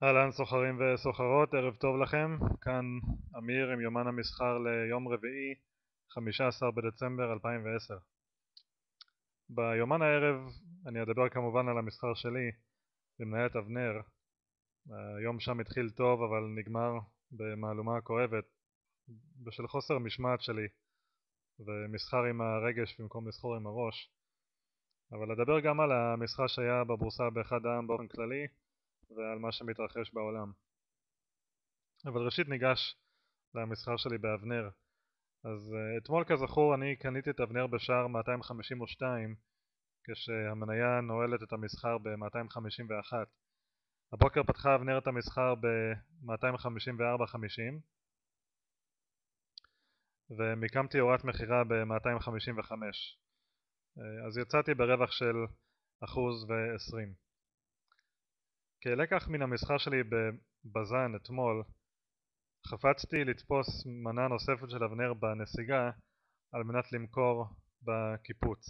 אהלן סוחרים וסוחרות, ערב טוב לכם. כאן אמיר עם יומן המסחר ליום רביעי, 15 בדצמבר 2010. ביומן הערב אני אדבר כמובן על המסחר שלי במניית אבנר. היום שם התחיל טוב אבל נגמר במהלומה כואבת בשל חוסר משמעת שלי ומסחר עם הרגש במקום לסחור עם הראש. אבל אדבר גם על המסחר שהיה בבורסה באחד העם באופן כללי ועל מה שמתרחש בעולם. אבל ראשית ניגש למסחר שלי באבנר. אז אתמול כזכור אני קניתי את אבנר בשער 252 כשהמניה נועלת את המסחר ב-251. הבוקר פתחה אבנר את המסחר ב-254.50 ומיקמתי הוראת מחירה ב-255. אז יצאתי ברווח של 1.20%. כלקח מן המסחר שלי בבזן אתמול חפצתי לתפוס מנה נוספת של אבנר בנסיגה על מנת למכור בקיפוץ,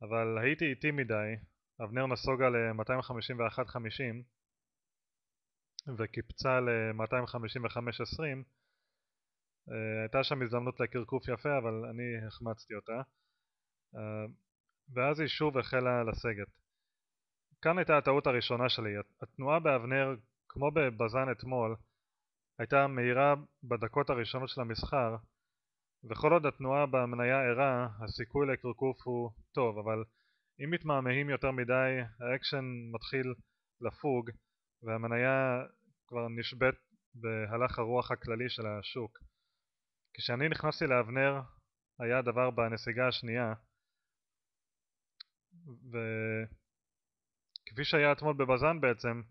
אבל הייתי איטי מדי. אבנר נסוגה ל-251.50 וקיפצה ל-255.20. הייתה שם הזדמנות לקרקוף יפה אבל אני החמצתי אותה, ואז היא שוב החלה לסגת. כאן הייתה הטעות הראשונה שלי. התנועה באבנר כמו בבזן אתמול הייתה מהירה בדקות הראשונות של המסחר, וכל עוד התנועה במניה ערה הסיכוי לקרקוף הוא טוב, אבל אם מתמהמהים יותר מדי האקשן מתחיל לפוג והמניה כבר נשבט בהלך הרוח הכללי של השוק. כשאני נכנסתי לאבנר היה הדבר בנסיגה השנייה, וכפי שהיה אתמול בבזן בעצם,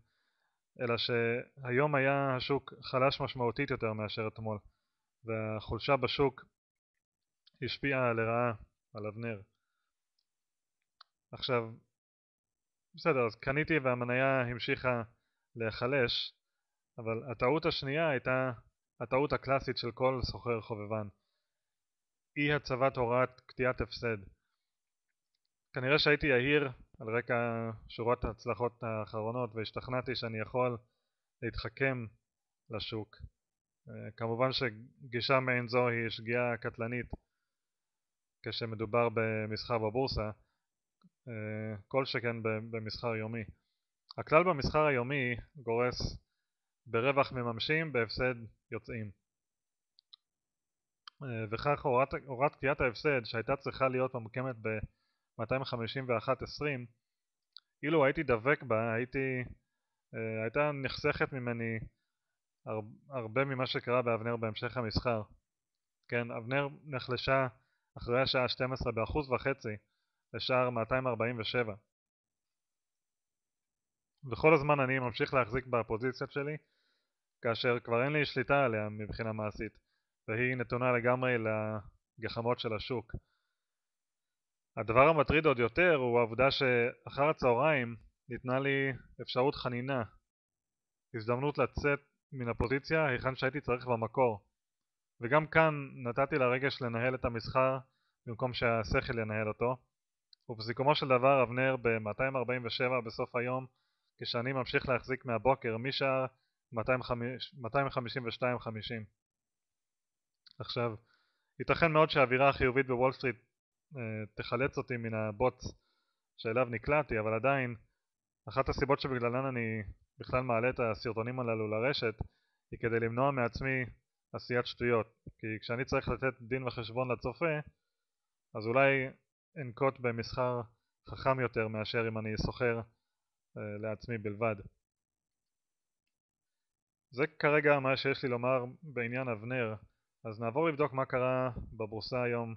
אלא שהיום היה השוק חלש משמעותית יותר מאשר אתמול, והחולשה בשוק השפיעה לרעה על אבנר. עכשיו בסדר, אז קניתי והמניה המשיכה להיחלש, אבל הטעות השנייה הייתה הטעות הקלאסית של כל סוחר חובבן: אי הצבת הוראת קטיעת הפסד. כנראה שהייתי יהיר על רקע שורת ההצלחות האחרונות והשתכנעתי שאני יכול להתחכם לשוק. כמובן שגישה מעין זו היא שגיאה קטלנית כשמדובר במסחר בבורסה, כל שכן במסחר יומי. הכלל במסחר היומי גורס ברווח מממשים, בהפסד יוצאים. וכך הוראת קטיעת ההפסד שהייתה צריכה להיות ממוקמת ב-251.20, אילו הייתי דבק בה הייתה נחסכת ממני הרבה ממה שקרה באבנר בהמשך המסחר. כן, אבנר נחלשה אחרי השעה 12 ב1.5% לשער 247. וכל הזמן אני ממשיך להחזיק בפוזיציות שלי כאשר כבר אין לי שליטה עליה מבחינה מעשית, והיא נתונה לגמרי לגחמות של השוק. הדבר המטריד עוד יותר הוא העובדה שאחר הצהריים ניתנה לי אפשרות חנינה, הזדמנות לצאת מן הפוזיציה היכן שהייתי צריך במקור, וגם כאן נתתי לרגש לנהל את המסחר במקום שהשכל ינהל אותו. ובסיכומו של דבר אבנר ב-247 בסוף היום, כשאני ממשיך להחזיק מהבוקר משער 252.50. עכשיו, ייתכן מאוד שהאווירה החיובית בוול סטריט תחלץ אותי מן הבוץ שאליו נקלעתי, אבל עדיין אחת הסיבות שבגללן אני בכלל מעלה את הסרטונים הללו לרשת היא כדי למנוע מעצמי עשיית שטויות. כי כשאני צריך לתת דין וחשבון לצופה, אז אולי אנקוט במסחר חכם יותר מאשר אם אני סוחר לעצמי בלבד. זה כרגע מה שיש לי לומר בעניין אבנר. אז נעבור לבדוק מה קרה בבורסה היום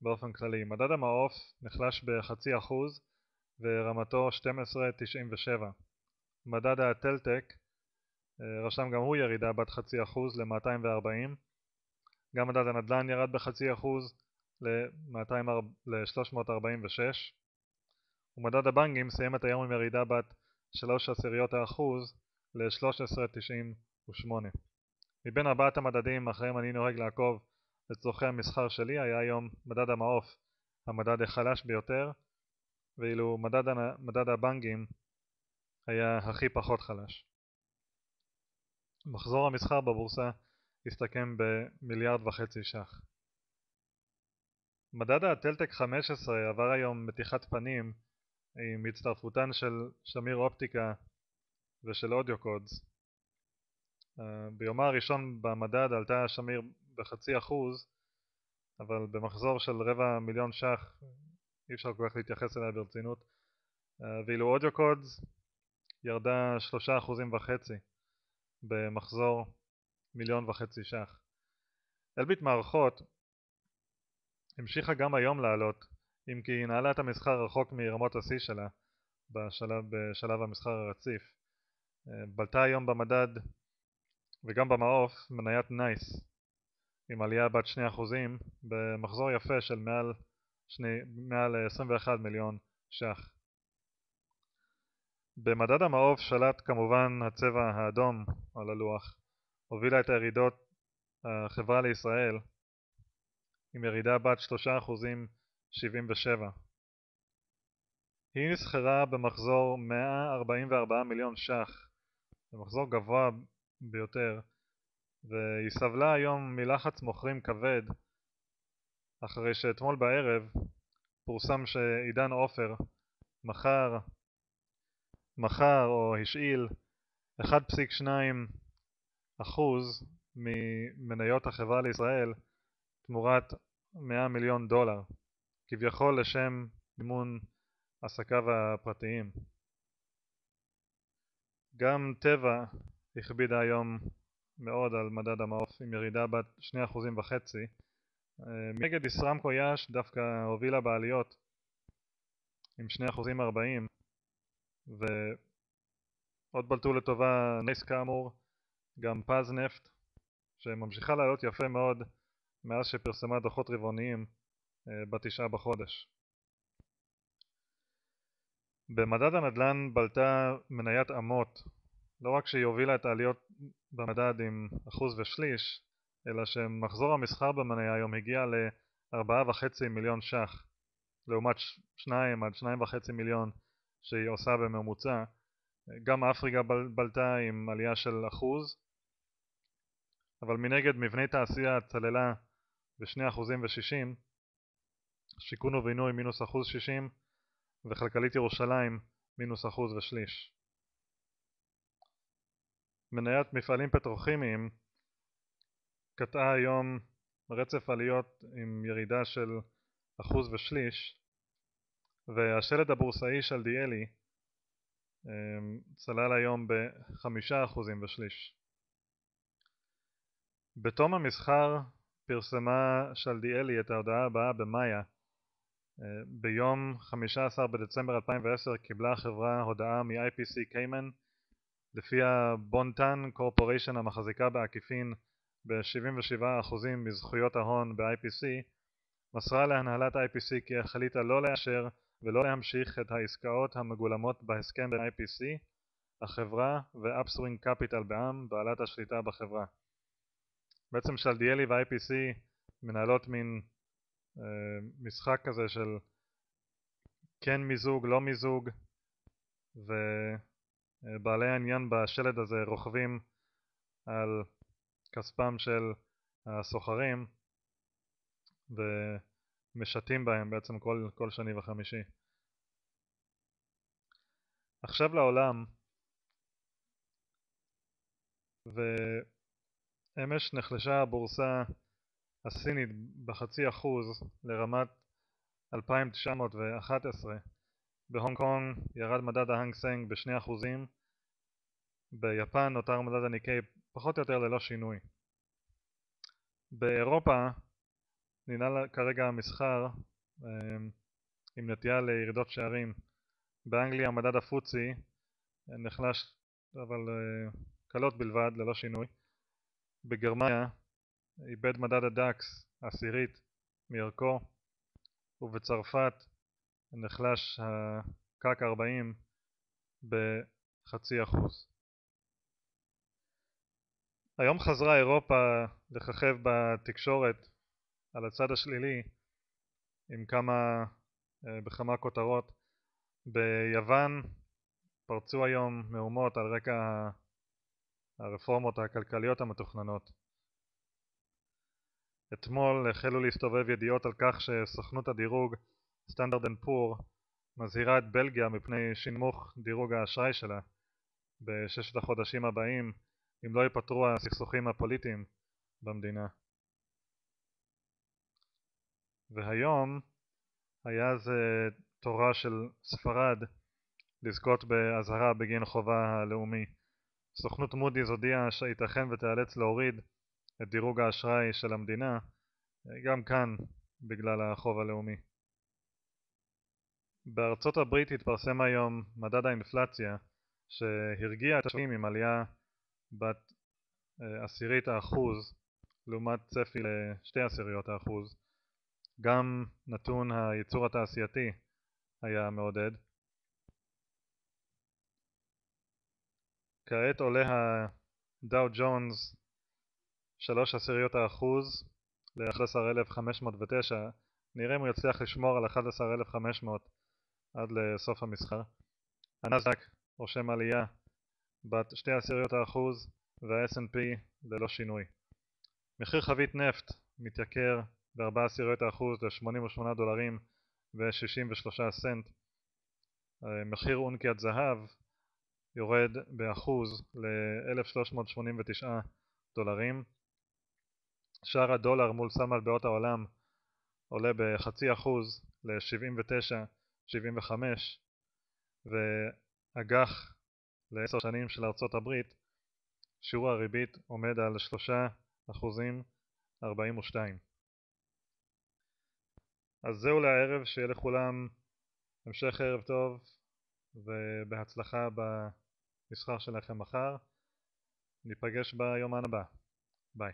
באופן כללי. מדד המעוף נחלש ב0.5% ורמתו 12.97. מדד הטלטק רשם גם הוא ירידה בת 0.5% ל-240. גם מדד הנדל"ן ירד ב0.5% ל-346. ומדד הבנקים סיים את היום עם ירידה בת 0.3% ל-13.98. מבין ארבעת המדדים אחריהם אני נוהג לעקוב לצורכי המסחר שלי, היה היום מדד המעוף המדד החלש ביותר, ואילו מדד הבנקים היה הכי פחות חלש. מחזור המסחר בבורסה הסתכם במיליארד וחצי ש"ח. מדד הטלטק 15 עבר היום מתיחת פנים עם הצטרפותן של שמיר אופטיקה ושל אודיוקודס. ביומה הראשון במדד עלתה שמיר ב0.5%, אבל במחזור של 250,000 ש"ח אי אפשר כל כך להתייחס אליה ברצינות, ואילו אודיוקודס ירדה 3.5% במחזור 1.5 מיליון ש"ח. אלביט מערכות המשיכה גם היום לעלות, אם כי נעלה את המסחר רחוק מרמות השיא שלה בשלב המסחר הרציף. בלטה היום במדד וגם במעוף מניית נייס עם עלייה בת 2% במחזור יפה של מעל 21 מיליון ש"ח. במדד המעוף שלט כמובן הצבע האדום על הלוח, הובילה את הירידות החברה לישראל עם ירידה בת 3.77%. היא נסחרה במחזור 144 מיליון ש"ח, במחזור גבוה ביותר, והיא סבלה היום מלחץ מוכרים כבד אחרי שאתמול בערב פורסם שעידן עופר מכר או השאיל 1.2% ממניות החברה לישראל תמורת $100 מיליון, כביכול לשם מימון עסקיו הפרטיים. גם טבע הכבידה היום מאוד על מדד המעוף עם ירידה בת 2.5%. מנגד ישראמקו יאש דווקא הובילה בעליות עם 2.40%, ועוד בלטו לטובה נייס כאמור, גם פז נפט שממשיכה לעלות יפה מאוד מאז שפרסמה דוחות רבעוניים ב9 בחודש. במדד הנדל"ן בלטה מניית אמות, לא רק שהיא הובילה את העליות במדד עם 1.3%, אלא שמחזור המסחר במניה היום הגיע ל4.5 מיליון ש"ח, לעומת 2 עד 2.5 מיליון שהיא עושה בממוצע. גם אפריקה בלטה עם עלייה של 1%, אבל מנגד מבני תעשייה צללה ב2.60%, שיכון ובינוי מינוס 1.60%, וכלכלית ירושלים מינוס 1.3%. מניית מפעלים פטרוכימיים קטעה היום רצף עליות עם ירידה של 1.3%, והשלד הבורסאי של דיאלי צלל היום ב5.3%. בתום המסחר פרסמה שלדיאלי את ההודעה הבאה במאיה. ביום 15 בדצמבר 2010 קיבלה החברה הודעה מ-IPC קיימן, לפיה בונטן קורפוריישן המחזיקה בעקיפין ב-77% מזכויות ההון ב-IPC, מסרה להנהלת IPC כי החליטה לא לאשר ולא להמשיך את העסקאות המגולמות בהסכם בין IPC, החברה ואפסווינג קפיטל בע"מ, בעלת השליטה בחברה. בעצם שלדיאלי ו-IPC מנהלות מין משחק כזה של כן מיזוג, לא מיזוג, ובעלי העניין בשלד הזה רוכבים על כספם של הסוחרים ומשתים בהם בעצם כל שני וחמישי. עכשיו לעולם, ואמש נחלשה הבורסה הסינית ב0.5% לרמת 2,911. בהונג קונג ירד מדד ההנג סנג ב2%, ביפן נותר מדד הניקיי פחות או יותר ללא שינוי. באירופה ננעל כרגע המסחר עם נטייה לירידות שערים. באנגליה מדד הפוצי נחלש אבל קלות בלבד ללא שינוי. בגרמניה איבד מדד הדקס העשירית מערכו, ובצרפת נחלש הקאק 40 ב0.5%. היום חזרה אירופה לככב בתקשורת על הצד השלילי עם בכמה כותרות. ביוון פרצו היום מהומות על רקע הרפורמות הכלכליות המתוכננות. אתמול החלו להסתובב ידיעות על כך שסוכנות הדירוג סטנדרט אנד פור מזהירה את בלגיה מפני שינמוך דירוג האשראי שלה בששת החודשים הבאים אם לא ייפתרו הסכסוכים הפוליטיים במדינה. והיום היה זה תורה של ספרד לזכות באזהרה בגין חובה הלאומי. סוכנות מודי'ס הודיעה שייתכן ותיאלץ להוריד את דירוג האשראי של המדינה, גם כאן בגלל החוב הלאומי. בארצות הברית התפרסם היום מדד האינפלציה שהרגיע את השווקים עם עלייה בת 0.1% לעומת צפי ל0.2%. גם נתון הייצור התעשייתי היה מעודד. כעת עולה הדאו ג'ונס 0.3% ל-11,509. נראה אם הוא יצליח לשמור על 11,500 עד לסוף המסחר. הנאסד"ק רושם עלייה בת 0.2% וה-S&P ללא שינוי. מחיר חבית נפט מתייקר ב-0.4% ל$88.63. מחיר אונקיית זהב יורד ב1% ל$1,389. שער הדולר מול סל מטבעות העולם עולה ב0.5% ל-79.75, ואג"ח ל10 שנים של ארצות הברית שיעור הריבית עומד על 3.42%. אז זהו לערב, שיהיה לכולם המשך ערב טוב ובהצלחה במסחר שלכם מחר. ניפגש ביומן הבא. ביי.